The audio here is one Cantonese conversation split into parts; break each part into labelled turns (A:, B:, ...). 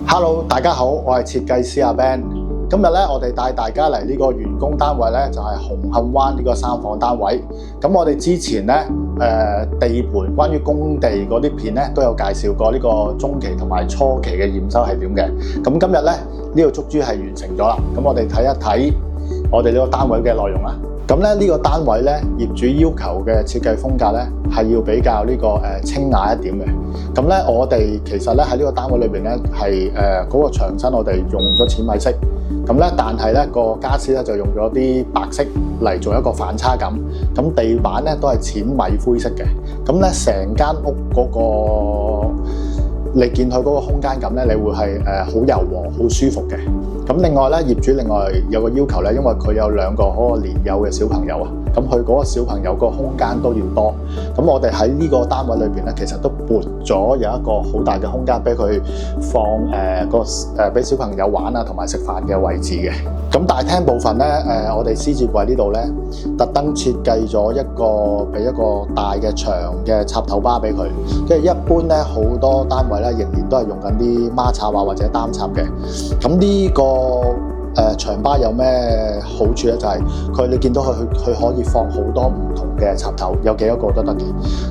A: Hello，大家好，我係設計師阿 Ben。今日咧，我哋帶大家嚟呢個員工單位咧，就係紅磡灣呢個3房單位。咁我哋之前咧，地盤關於工地嗰啲片咧，都有介紹過呢個中期同埋初期嘅驗收係點嘅。咁今日咧，呢個足珠係完成咗啦。咁我哋睇一睇我哋呢個單位嘅內容啦。咁咧呢個單位咧，業主要求嘅設計風格咧，係要比較呢個清雅一點嘅。咁咧我哋其實咧喺呢個單位裏邊咧係嗰個牆身我哋用咗淺米色，咁咧但係咧個傢俬咧就用咗啲白色嚟做一個反差感。咁地板咧都係淺米灰色嘅。咁咧成間屋嗰個你見佢嗰個空間感咧，你會係好柔和、好舒服嘅。咁另外咧，業主另外有個要求咧，因為佢有2個嗰個年幼嘅小朋友啊，咁佢嗰個小朋友個空間都要多。咁我哋喺呢個單位裏邊咧，其實都撥咗有一個好大嘅空間俾佢放俾小朋友玩啊，同埋食飯嘅位置嘅。咁大廳部分咧，我哋獅子櫃呢度咧，特登設計咗俾一個大嘅長嘅插頭巴俾佢。即係一般咧，好多單位咧仍然都係用緊啲孖插啊或者單插嘅。咁呢個長巴有咩好處咧？就係你見到佢可以放好多唔同嘅插頭，有幾多個都得嘅。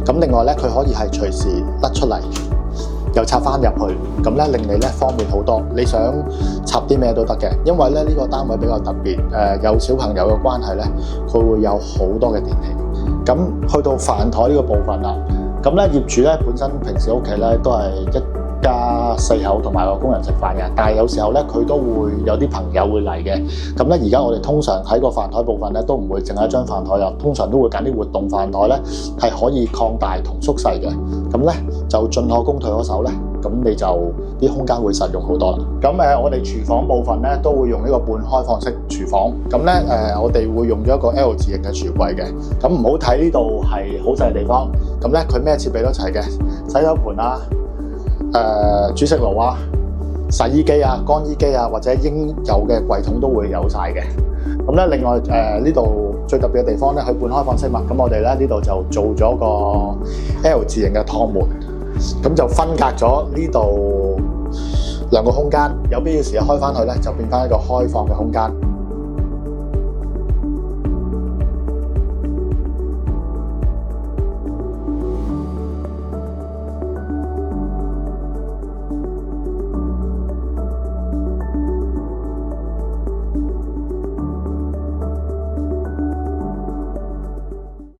A: 咁另外咧，佢可以係隨時甩出嚟，又插翻入去，咁咧令你咧方便好多。你想插啲咩都得嘅，因為咧呢個單位比較特別，有小朋友嘅關係咧，佢會有好多嘅電器。咁去到飯台呢個部分啦，咁咧業主咧本身平時屋企咧都係一家4口同埋個工人食飯嘅，但係有時候咧佢都會有啲朋友會嚟嘅。咁咧而家我哋通常喺個飯台部分咧都唔會淨係一張飯台啦，通常都會揀啲活動飯台咧係可以擴大同縮細嘅。咁咧就進可攻退可守咧，咁你就啲空間會實用好多啦。咁我哋廚房部分咧都會用呢個半開放式廚房。咁咧我哋會用咗一個 L 字型嘅櫥櫃嘅。咁唔好睇呢度係好細嘅地方，咁咧佢咩設備都齊嘅，洗手盤啊、煮食爐啊、洗衣機啊、乾衣機啊，或者應有嘅櫃桶都會有晒嘅。咁咧另外呢度最特別嘅地方咧，佢半開放式嘛，咁我哋咧呢度就做咗個 L 字型嘅趟門，咁就分隔咗呢度2個空間，有必要時開翻去咧就變翻一個開放嘅空間。